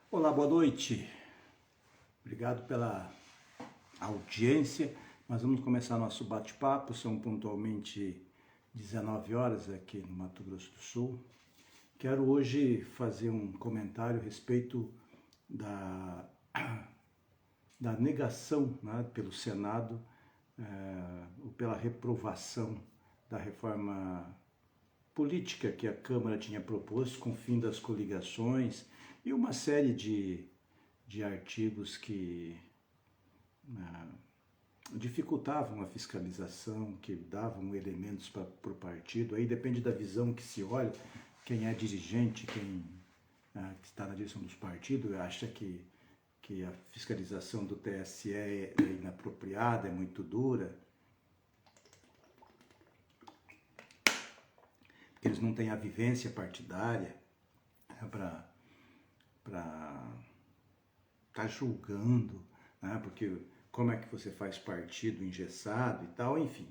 Olá, boa noite. Obrigado pela audiência. Nós vamos começar nosso bate-papo. São pontualmente 19 horas aqui no Mato Grosso do Sul. Quero hoje fazer um comentário a respeito da negação, né, pelo Senado, ou pela reprovação da reforma política que a Câmara tinha proposto com o fim das coligações e uma série de artigos que dificultavam a fiscalização, que davam elementos para o partido. Aí depende da visão que se olha, quem é dirigente, quem está na direção dos partidos, acha que a fiscalização do TSE é inapropriada, é muito dura, que eles não têm a vivência partidária para estar julgando, né? Porque como é que você faz partido engessado e tal, enfim.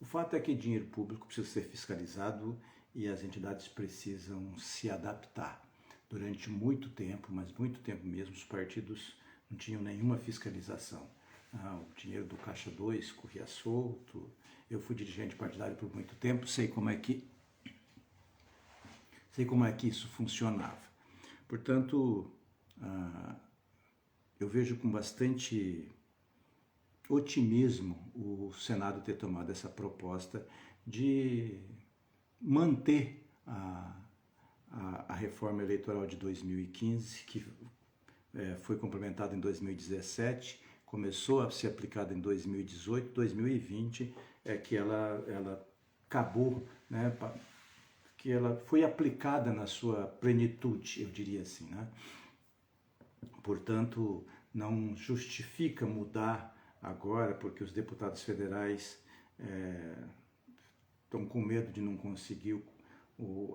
O fato é que dinheiro público precisa ser fiscalizado e as entidades precisam se adaptar. Durante muito tempo, mas muito tempo mesmo, os partidos não tinham nenhuma fiscalização. O dinheiro do Caixa 2 corria solto. Eu fui dirigente partidário por muito tempo, sei como é que isso funcionava. Portanto, eu vejo com bastante otimismo o Senado ter tomado essa proposta de manter a reforma eleitoral de 2015, que foi complementada em 2017, começou a ser aplicada em 2018, 2020 é que ela acabou, né, que ela foi aplicada na sua plenitude, eu diria assim, né? Portanto, não justifica mudar agora, porque os deputados federais estão com medo de não conseguir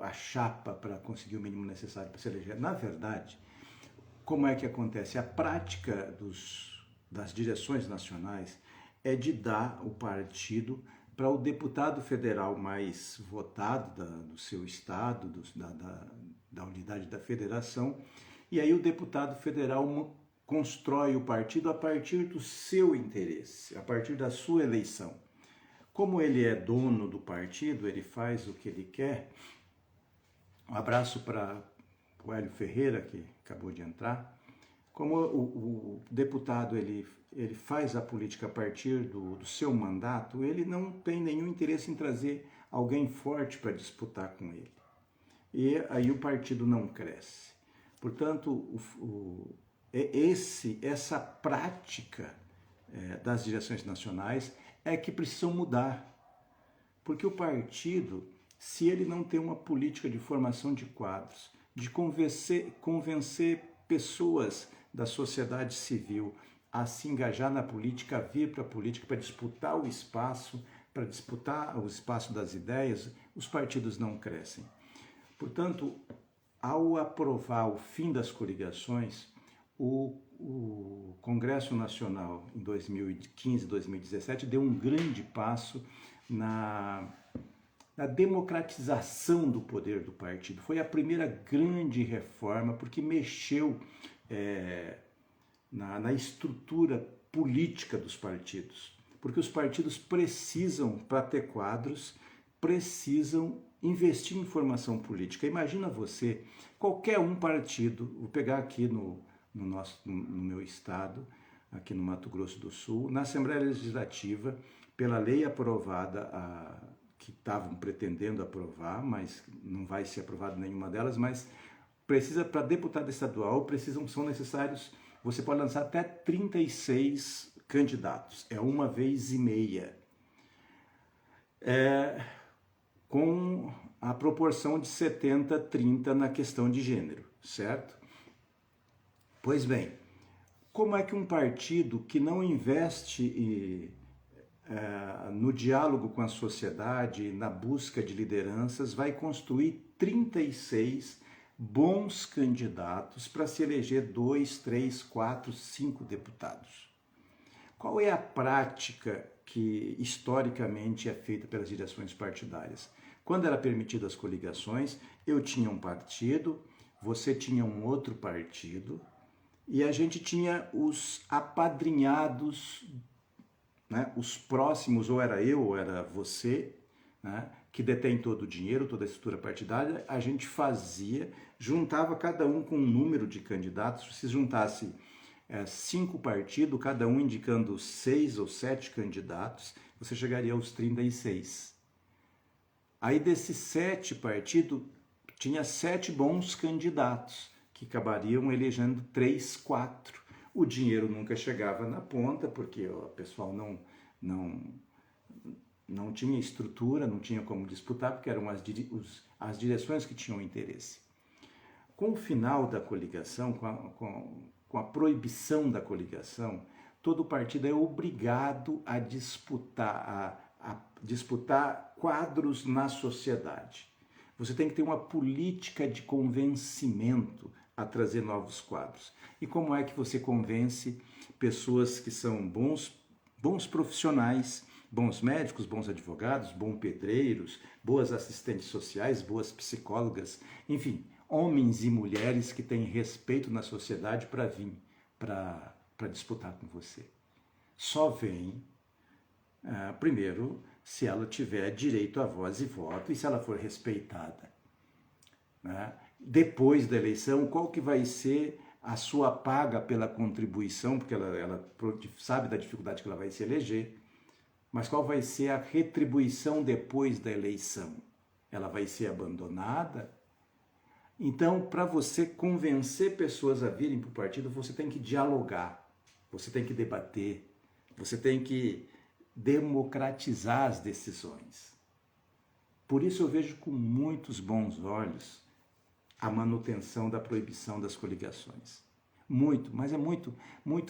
a chapa para conseguir o mínimo necessário para se eleger. Na verdade, como é que acontece? A prática das direções nacionais é de dar o partido para o deputado federal mais votado do seu estado, da unidade da federação, e aí o deputado federal constrói o partido a partir do seu interesse, a partir da sua eleição. Como ele é dono do partido, ele faz o que ele quer. Um abraço para o Hélio Ferreira, que acabou de entrar. Como o deputado ele faz a política a partir do seu mandato, ele não tem nenhum interesse em trazer alguém forte para disputar com ele. E aí o partido não cresce. Portanto, essa prática das direções nacionais é que precisam mudar. Porque o partido, se ele não tem uma política de formação de quadros, de convencer pessoas da sociedade civil a se engajar na política, a vir para a política para disputar o espaço das ideias, os partidos não crescem. Portanto, ao aprovar o fim das coligações, o Congresso Nacional em 2015, 2017 deu um grande passo na democratização do poder do partido. Foi a primeira grande reforma, porque mexeu na estrutura política dos partidos. Porque os partidos precisam, para ter quadros, precisam investir em formação política. Imagina você, qualquer um partido, vou pegar aqui no meu estado, aqui no Mato Grosso do Sul, na Assembleia Legislativa, pela lei aprovada, que estavam pretendendo aprovar, mas não vai ser aprovada nenhuma delas, mas precisa, para deputado estadual, são necessários, você pode lançar até 36 candidatos, é uma vez e meia. Com a proporção de 70-30 na questão de gênero, certo? Pois bem, como é que um partido que não investe no diálogo com a sociedade, na busca de lideranças, vai construir 36 bons candidatos para se eleger 2, 3, 4, 5 deputados? Qual é a prática que historicamente é feita pelas direções partidárias? Quando era permitido as coligações, eu tinha um partido, você tinha um outro partido, E a gente tinha os apadrinhados, né? Os próximos, ou era eu, ou era você, né? Que detém todo o dinheiro, toda a estrutura partidária. A gente fazia, juntava cada um com um número de candidatos. Se juntasse 5 partidos, cada um indicando 6 ou 7 candidatos, você chegaria aos 36. Aí desses 7 partidos, tinha 7 bons candidatos, que acabariam elegendo 3, 4. O dinheiro nunca chegava na ponta, porque o pessoal não tinha estrutura, não tinha como disputar, porque eram as direções que tinham interesse. Com o final da coligação, com a proibição da coligação, todo partido é obrigado a disputar quadros na sociedade. Você tem que ter uma política de convencimento a trazer novos quadros. E como é que você convence pessoas que são bons profissionais, bons médicos, bons advogados, bons pedreiros, boas assistentes sociais, boas psicólogas, enfim, homens e mulheres que têm respeito na sociedade para vir para disputar com você? Só vem, primeiro, se ela tiver direito a voz e voto e se ela for respeitada, né? Depois da eleição, qual que vai ser a sua paga pela contribuição, porque ela sabe da dificuldade que ela vai se eleger, mas qual vai ser a retribuição depois da eleição? Ela vai ser abandonada? Então, para você convencer pessoas a virem para o partido, você tem que dialogar, você tem que debater, você tem que democratizar as decisões. Por isso eu vejo com muitos bons olhos a manutenção da proibição das coligações. Muito, mas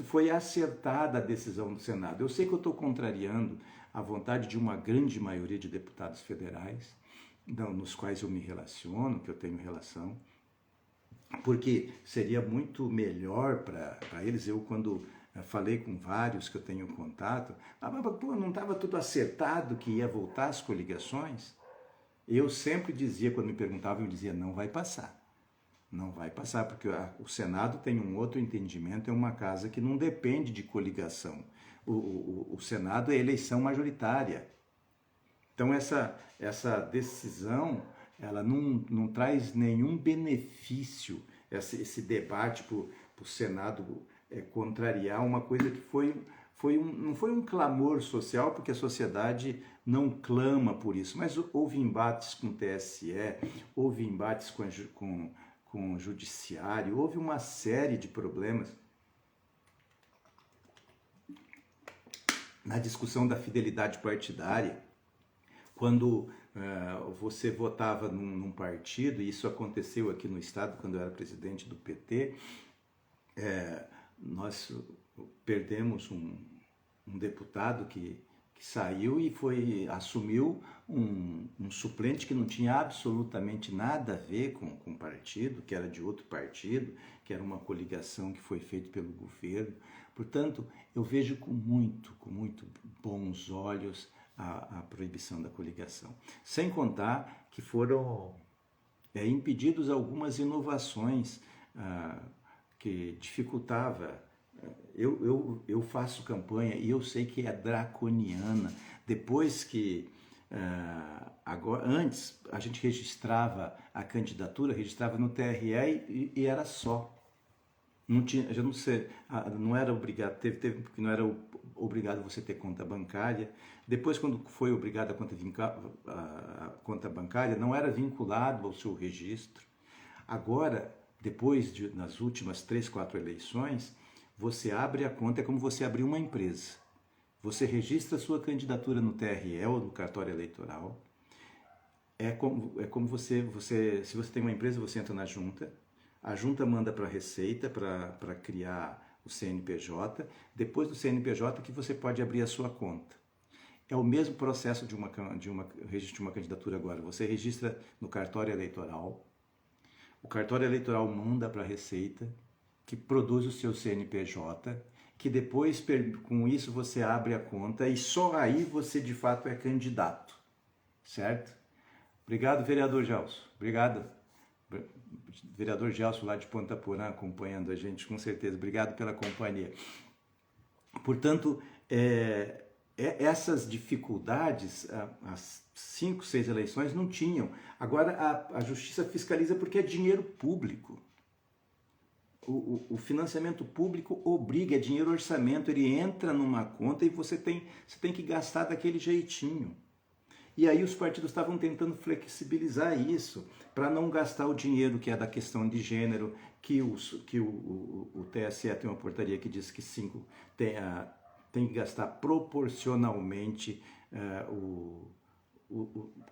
foi acertada a decisão do Senado. Eu sei que eu estou contrariando a vontade de uma grande maioria de deputados federais, nos quais eu me relaciono, que eu tenho relação, porque seria muito melhor para eles. Eu, quando falei com vários que eu tenho contato, não estava tudo acertado que ia voltar às coligações? Eu sempre dizia, quando me perguntavam, eu dizia, não vai passar. Não vai passar, porque o Senado tem um outro entendimento, é uma casa que não depende de coligação. O Senado é eleição majoritária. Então essa decisão, ela não traz nenhum benefício, esse debate para o Senado contrariar uma coisa que não foi um clamor social, porque a sociedade não clama por isso, mas houve embates com o TSE, houve embates com o judiciário, houve uma série de problemas na discussão da fidelidade partidária. Quando você votava num partido, e isso aconteceu aqui no estado quando eu era presidente do PT, nós perdemos um deputado que saiu e assumiu um suplente que não tinha absolutamente nada a ver com o partido, que era de outro partido, que era uma coligação que foi feita pelo governo. Portanto, eu vejo com muito bons olhos a proibição da coligação. Sem contar que foram impedidos algumas inovações que dificultava. Eu faço campanha e eu sei que é draconiana. Depois que antes a gente registrava a candidatura, registrava no TRE e era só. Não tinha, já não sei, não era obrigado, teve porque não era obrigado você ter conta bancária. Depois, quando foi obrigado a conta bancária, não era vinculado ao seu registro. Agora, nas últimas 3, 4 eleições, você abre a conta, é como você abrir uma empresa. Você registra a sua candidatura no TRE ou no cartório eleitoral. É como se você tem uma empresa, você entra na junta, a junta manda para a Receita para criar o CNPJ, depois do CNPJ que você pode abrir a sua conta. É o mesmo processo de registro de uma candidatura agora. Você registra no cartório eleitoral, o cartório eleitoral manda para a Receita, que produz o seu CNPJ, que depois, com isso, você abre a conta e só aí você, de fato, é candidato, certo? Obrigado, vereador Gelson. Obrigado Vereador Gelson lá de Ponta Porã acompanhando a gente, com certeza. Obrigado pela companhia. Portanto, essas dificuldades, as 5, 6 eleições não tinham. Agora a justiça fiscaliza porque é dinheiro público. O financiamento público obriga, é dinheiro orçamento, ele entra numa conta e você tem que gastar daquele jeitinho. E aí os partidos estavam tentando flexibilizar isso, para não gastar o dinheiro que é da questão de gênero, que o TSE tem uma portaria que diz que 5 tem que gastar proporcionalmente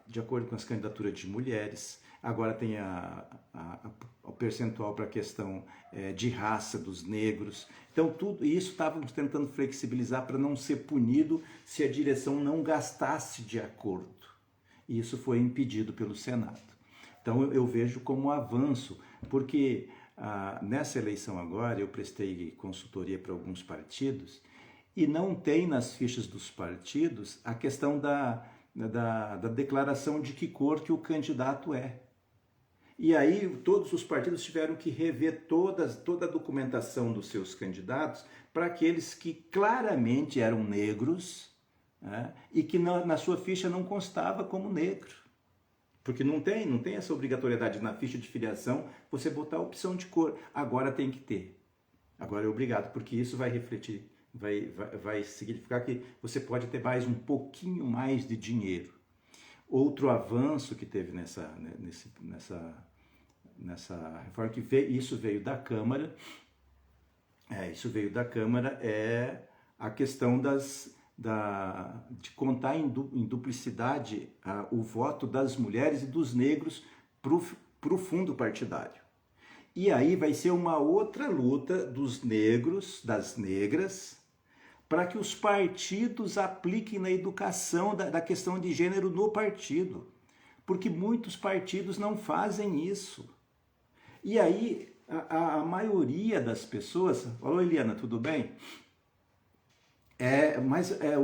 de acordo com as candidaturas de mulheres. Agora tem o percentual para a questão de raça dos negros. Então tudo isso estávamos tentando flexibilizar para não ser punido se a direção não gastasse de acordo. E isso foi impedido pelo Senado. Então eu vejo como um avanço, porque nessa eleição agora eu prestei consultoria para alguns partidos e não tem nas fichas dos partidos a questão da declaração de que cor que o candidato é. E aí todos os partidos tiveram que rever toda a documentação dos seus candidatos para aqueles que claramente eram negros, né, e que na sua ficha não constava como negro. Porque não tem essa obrigatoriedade na ficha de filiação você botar a opção de cor. Agora tem que ter. Agora é obrigado, porque isso vai refletir, vai significar que você pode ter mais um pouquinho mais de dinheiro. Outro avanço que teve nessa reforma, isso veio da Câmara, é a questão de contar em duplicidade o voto das mulheres e dos negros para o fundo partidário. E aí vai ser uma outra luta dos negros, das negras, para que os partidos apliquem na educação da questão de gênero no partido. Porque muitos partidos não fazem isso. E aí a maioria das pessoas... Alô, Eliana, tudo bem?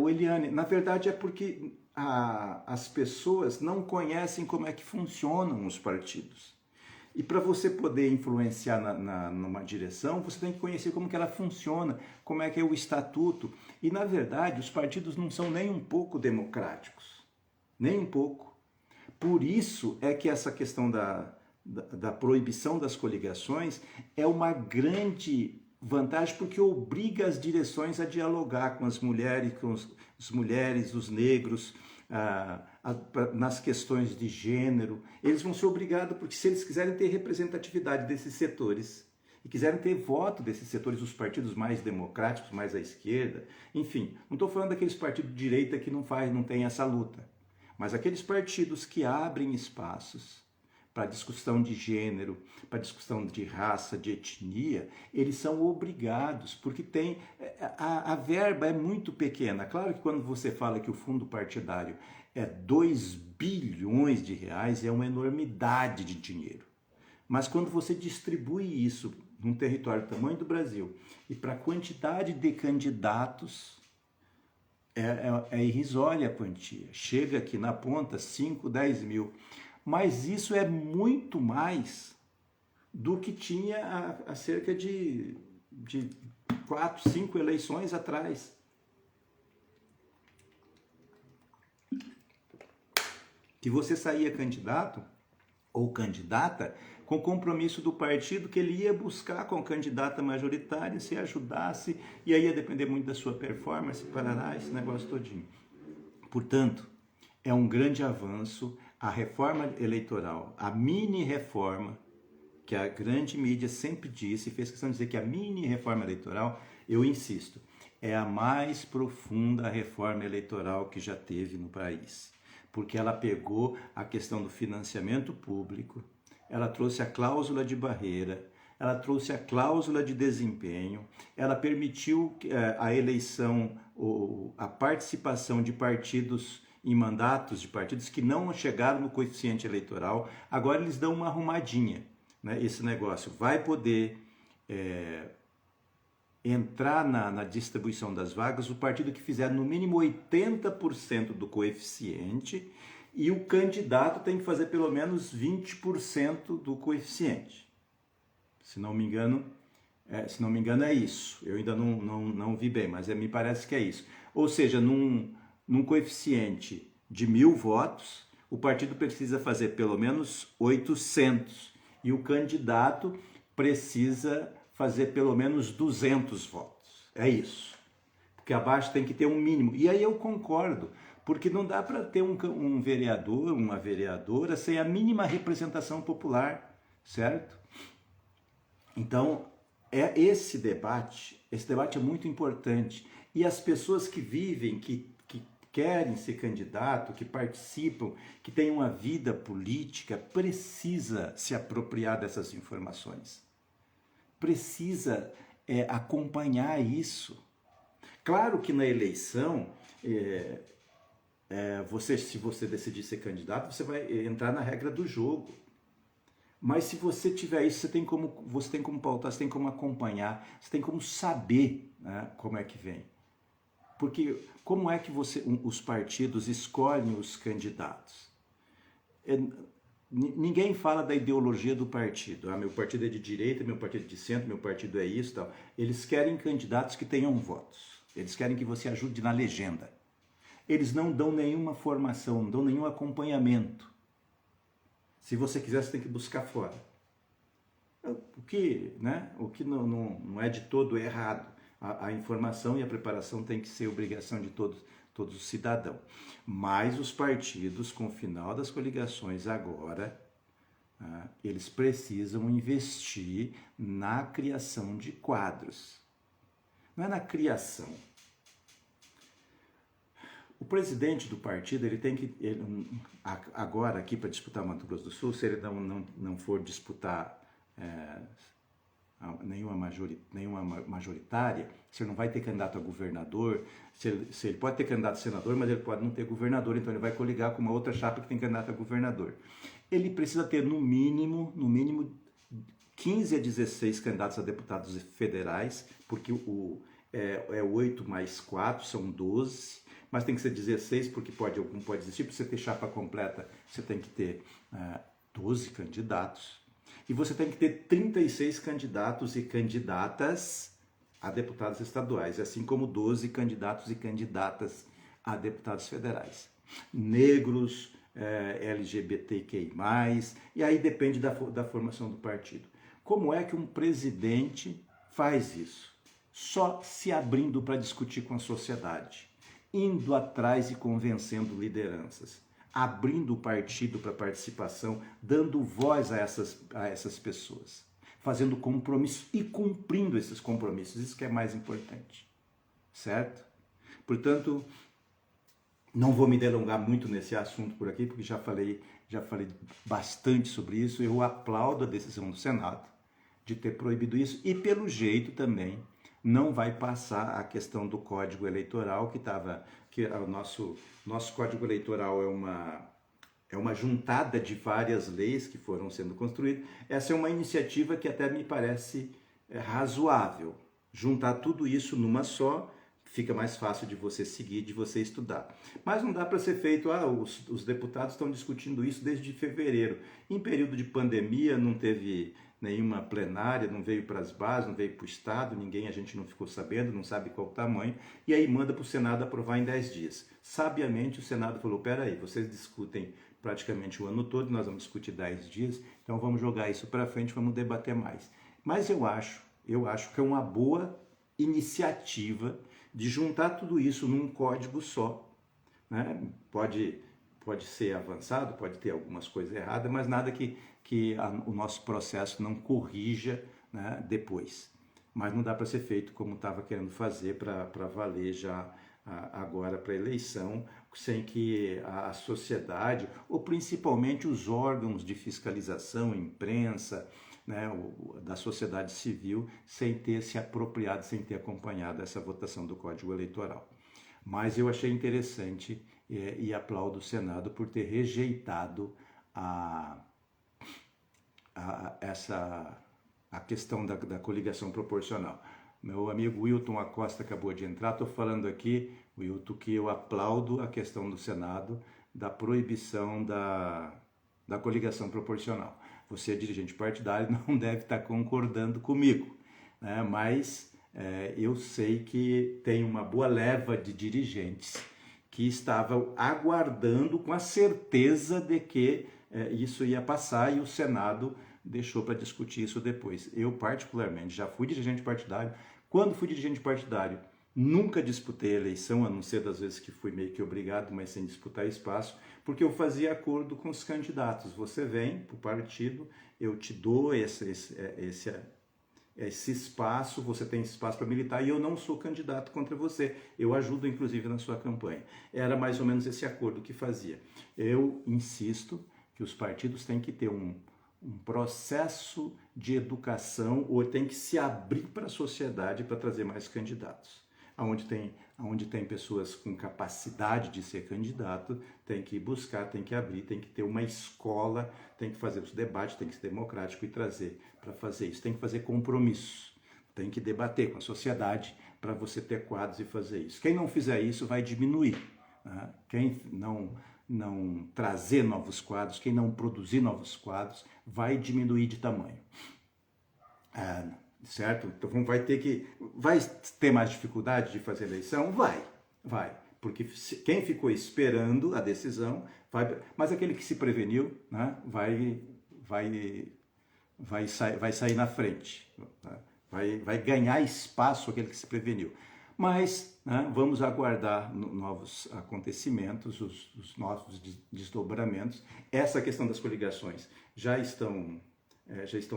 Eliane, na verdade é porque as pessoas não conhecem como é que funcionam os partidos. E para você poder influenciar numa direção, você tem que conhecer como que ela funciona, como é que é o estatuto. E, na verdade, os partidos não são nem um pouco democráticos. Nem um pouco. Por isso é que essa questão da proibição das coligações é uma grande vantagem, porque obriga as direções a dialogar com as mulheres, os negros, nas questões de gênero. Eles vão ser obrigados, porque se eles quiserem ter representatividade desses setores e quiserem ter voto desses setores, os partidos mais democráticos, mais à esquerda, enfim, não estou falando daqueles partidos de direita que não tem essa luta, mas aqueles partidos que abrem espaços para discussão de gênero, para discussão de raça, de etnia, eles são obrigados, porque a verba é muito pequena. Claro que quando você fala que o fundo partidário é 2 bilhões de reais, é uma enormidade de dinheiro. Mas quando você distribui isso num território do tamanho do Brasil e para a quantidade de candidatos, é irrisória a quantia. Chega aqui na ponta 5, 10 mil. Mas isso é muito mais do que tinha há cerca de 4, 5 eleições atrás. Que você saía candidato ou candidata com compromisso do partido que ele ia buscar com candidata majoritária, se ajudasse, e aí ia depender muito da sua performance, parará, esse negócio todinho. Portanto, é um grande avanço a reforma eleitoral, a mini-reforma, que a grande mídia sempre disse, e fez questão de dizer que a mini-reforma eleitoral, eu insisto, é a mais profunda reforma eleitoral que já teve no país. Porque ela pegou a questão do financiamento público, ela trouxe a cláusula de barreira, ela trouxe a cláusula de desempenho, ela permitiu a eleição, a participação de partidos em mandatos de partidos que não chegaram no coeficiente eleitoral. Agora eles dão uma arrumadinha, né? Esse negócio vai poder entrar na distribuição das vagas o partido que fizer no mínimo 80% do coeficiente e o candidato tem que fazer pelo menos 20% do coeficiente. Se não me engano, é isso. Eu ainda não vi bem, mas me parece que é isso. Ou seja, num coeficiente de 1.000 votos, o partido precisa fazer pelo menos 800 e o candidato precisa fazer pelo menos 200 votos. É isso. Porque abaixo tem que ter um mínimo. E aí eu concordo, porque não dá para ter um vereador, uma vereadora sem a mínima representação popular, certo? Então, esse debate é muito importante. E as pessoas que vivem, que querem ser candidato, que participam, que têm uma vida política, precisa se apropriar dessas informações. Precisa acompanhar isso. Claro que na eleição, se você decidir ser candidato, você vai entrar na regra do jogo. Mas se você tiver isso, você tem como pautar, você tem como acompanhar, você tem como saber, né, como é que vem. Porque como é que os partidos escolhem os candidatos? Ninguém fala da ideologia do partido. Meu partido é de direita, meu partido é de centro, meu partido é isso, tal. Eles querem candidatos que tenham votos. Eles querem que você ajude na legenda. Eles não dão nenhuma formação, não dão nenhum acompanhamento. Se você quiser, você tem que buscar fora. O que não é de todo errado. A informação e a preparação tem que ser obrigação de todos os cidadãos. Mas os partidos, com o final das coligações agora, eles precisam investir na criação de quadros. Não é na criação. O presidente do partido, agora aqui para disputar Mato Grosso do Sul, se ele não for disputar nenhuma majoritária, se ele não vai ter candidato a governador, se ele pode ter candidato a senador, mas ele pode não ter governador, então ele vai coligar com uma outra chapa que tem candidato a governador. Ele precisa ter no mínimo 15 a 16 candidatos a deputados federais, porque 8 mais 4 são 12, mas tem que ser 16 porque algum pode existir. Para você ter chapa completa, você tem que ter 12 candidatos. E você tem que ter 36 candidatos e candidatas a deputados estaduais, assim como 12 candidatos e candidatas a deputados federais. Negros, LGBTQI+, e aí depende da formação do partido. Como é que um presidente faz isso? Só se abrindo para discutir com a sociedade, indo atrás e convencendo lideranças, abrindo o partido para participação, dando voz a essas pessoas, fazendo compromissos e cumprindo esses compromissos, isso que é mais importante, certo? Portanto, não vou me delongar muito nesse assunto por aqui, porque já falei bastante sobre isso. Eu aplaudo a decisão do Senado de ter proibido isso e, pelo jeito também, não vai passar a questão do Código Eleitoral, que o nosso Código Eleitoral é uma juntada de várias leis que foram sendo construídas. Essa é uma iniciativa que até me parece razoável. Juntar tudo isso numa só, fica mais fácil de você seguir, de você estudar. Mas não dá para ser feito, os deputados estão discutindo isso desde fevereiro. Em período de pandemia, não teve nenhuma plenária, não veio para as bases, não veio para o Estado, a gente não ficou sabendo, não sabe qual o tamanho, e aí manda para o Senado aprovar em 10 dias. Sabiamente o Senado falou, peraí, vocês discutem praticamente o ano todo, nós vamos discutir 10 dias, então vamos jogar isso para frente, vamos debater mais. Mas eu acho que é uma boa iniciativa de juntar tudo isso num código só, né? Pode ser avançado, pode ter algumas coisas erradas, mas nada que o nosso processo não corrija, né, depois. Mas não dá para ser feito como estava querendo fazer para valer já agora para a eleição, sem que a sociedade, ou principalmente os órgãos de fiscalização, imprensa, né, da sociedade civil, sem ter se apropriado, sem ter acompanhado essa votação do Código Eleitoral. Mas eu achei interessante e aplaudo o Senado por ter rejeitado a questão da coligação proporcional. Meu amigo Wilton Acosta acabou de entrar, estou falando aqui, Wilton, que eu aplaudo a questão do Senado da proibição da coligação proporcional. Você, dirigente partidário, não deve estar concordando comigo, né? Mas eu sei que tem uma boa leva de dirigentes que estavam aguardando com a certeza de que isso ia passar e o Senado deixou para discutir isso depois. Eu, particularmente, já fui dirigente partidário. Quando fui dirigente partidário, nunca disputei eleição, a não ser das vezes que fui meio que obrigado, mas sem disputar espaço, porque eu fazia acordo com os candidatos. Você vem para o partido, eu te dou esse espaço, você tem espaço para militar e eu não sou candidato contra você. Eu ajudo, inclusive, na sua campanha. Era mais ou menos esse acordo que fazia. Eu insisto que os partidos têm que ter um processo de educação ou tem que se abrir para a sociedade para trazer mais candidatos. Onde tem pessoas com capacidade de ser candidato, tem que buscar, tem que abrir, tem que ter uma escola, tem que fazer os debates, tem que ser democrático e trazer para fazer isso. Tem que fazer compromisso, tem que debater com a sociedade para você ter quadros e fazer isso. Quem não fizer isso vai diminuir. Né? Quem não trazer novos quadros, quem não produzir novos quadros, vai diminuir de tamanho. Certo? Então vai ter mais dificuldade de fazer eleição? Vai. Porque quem ficou esperando a decisão, mas aquele que se preveniu, né, vai sair na frente. Né? Vai ganhar espaço aquele que se preveniu. Mas vamos aguardar novos acontecimentos, os novos desdobramentos. Essa questão das coligações já estão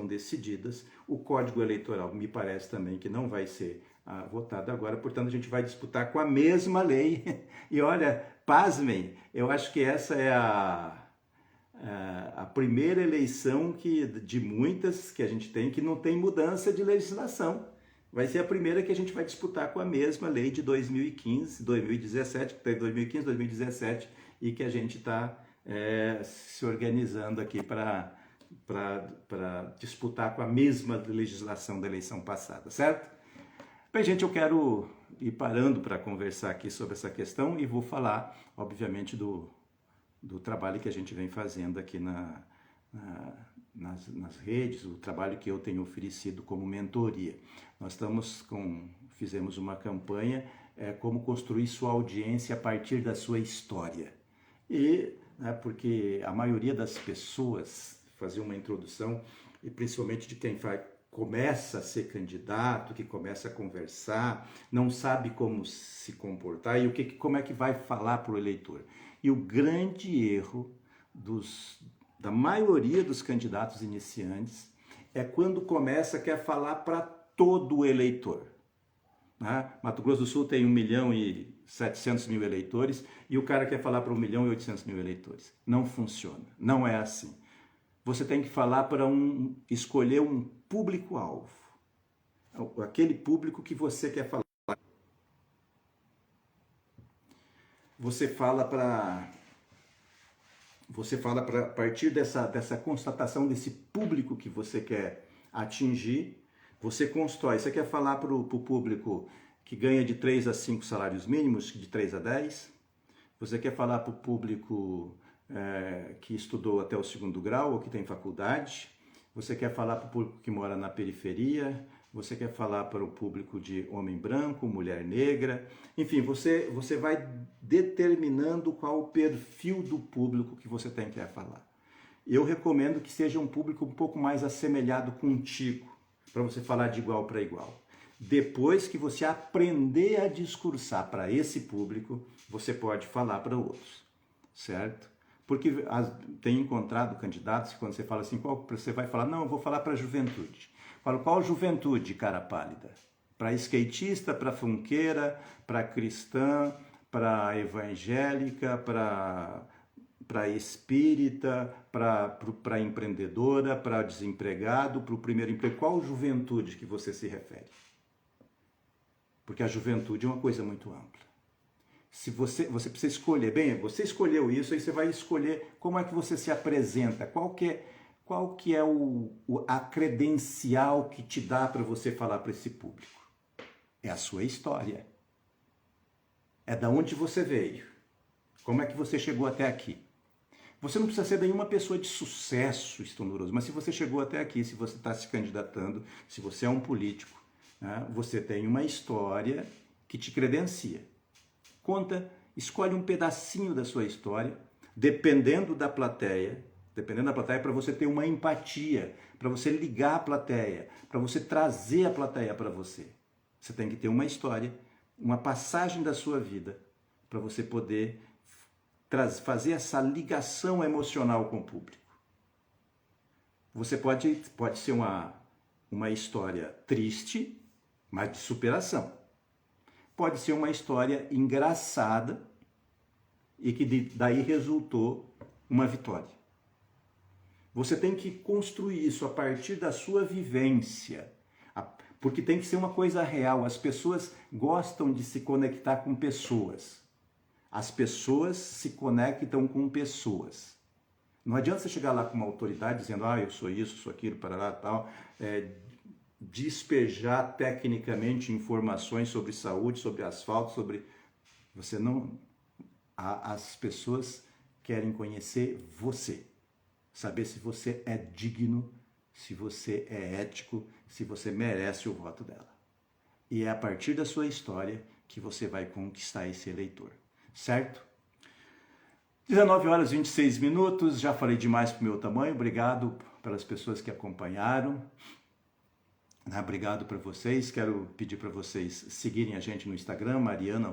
decididas. O Código Eleitoral me parece também que não vai ser votado agora, portanto a gente vai disputar com a mesma lei. E olha, pasmem, eu acho que essa é a primeira eleição de muitas que a gente tem que não tem mudança de legislação. Vai ser a primeira que a gente vai disputar com a mesma lei de 2015, 2017, que tem 2015, 2017, e que a gente está se organizando aqui para disputar com a mesma legislação da eleição passada, certo? Bem, gente, eu quero ir parando para conversar aqui sobre essa questão e vou falar, obviamente, do trabalho que a gente vem fazendo aqui nas redes, o trabalho que eu tenho oferecido como mentoria. Nós fizemos uma campanha como construir sua audiência a partir da sua história. E, porque a maioria das pessoas, fazer uma introdução, e principalmente de quem começa a ser candidato, que começa a conversar, não sabe como se comportar e como é que vai falar para o eleitor. E o grande erro da maioria dos candidatos iniciantes é quando quer falar para todo o eleitor. Né? Mato Grosso do Sul tem 1.700.000 eleitores e o cara quer falar para 1.800.000 eleitores. Não funciona, não é assim. Você tem que falar escolher um público-alvo, aquele público que você quer falar. Você fala a partir dessa constatação desse público que você quer atingir, você constrói. Você quer falar para o público que ganha de 3 a 5 salários mínimos, de 3 a 10? Você quer falar para o público que estudou até o 2º grau ou que tem faculdade? Você quer falar para o público que mora na periferia? Você quer falar para o público de homem branco, mulher negra? Enfim, você vai determinando qual o perfil do público que você quer falar. Eu recomendo que seja um público um pouco mais assemelhado contigo, para você falar de igual para igual. Depois que você aprender a discursar para esse público, você pode falar para outros, certo? Porque tem encontrado candidatos que quando você fala assim, você vai falar, não, eu vou falar para a juventude. Falo, qual juventude, cara pálida? Para skatista, para funkeira, para cristã, para evangélica, para espírita, para empreendedora, para desempregado, para o primeiro emprego. Qual juventude que você se refere? Porque a juventude é uma coisa muito ampla. Se você precisa escolher, bem, você escolheu isso, aí você vai escolher como é que você se apresenta, qual que é a credencial que te dá para você falar para esse público. É a sua história. É da onde você veio. Como é que você chegou até aqui? Você não precisa ser nenhuma pessoa de sucesso estrondoso, mas se você chegou até aqui, se você está se candidatando, se você é um político, né, você tem uma história que te credencia. Conta, escolhe um pedacinho da sua história, dependendo da plateia, para você ter uma empatia, para você ligar a plateia, para você trazer a plateia para você. Você tem que ter uma história, uma passagem da sua vida, para você poder fazer essa ligação emocional com o público. Você pode ser uma história triste, mas de superação. Pode ser uma história engraçada e que daí resultou uma vitória. Você tem que construir isso a partir da sua vivência, porque tem que ser uma coisa real. As pessoas gostam de se conectar com pessoas. As pessoas se conectam com pessoas. Não adianta você chegar lá com uma autoridade dizendo, eu sou isso, sou aquilo, parará, tal, despejar tecnicamente informações sobre saúde, sobre asfalto, sobre... Você não... As pessoas querem conhecer você. Saber se você é digno, se você é ético, se você merece o voto dela. E é a partir da sua história que você vai conquistar esse eleitor. Certo? 19 horas e 26 minutos, já falei demais pro meu tamanho, obrigado pelas pessoas que acompanharam, obrigado para vocês, quero pedir para vocês seguirem a gente no Instagram, Mariano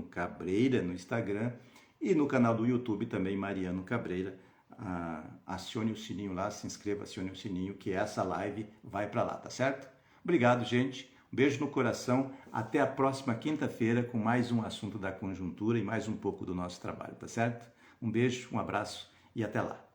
Cabreira no Instagram, e no canal do YouTube também, Mariano Cabreira. Acione o sininho lá, se inscreva, acione o sininho, que essa live vai para lá, tá certo? Obrigado, gente. Um beijo no coração. Até a próxima quinta-feira com mais um assunto da conjuntura e mais um pouco do nosso trabalho, tá certo? Um beijo, um abraço e até lá.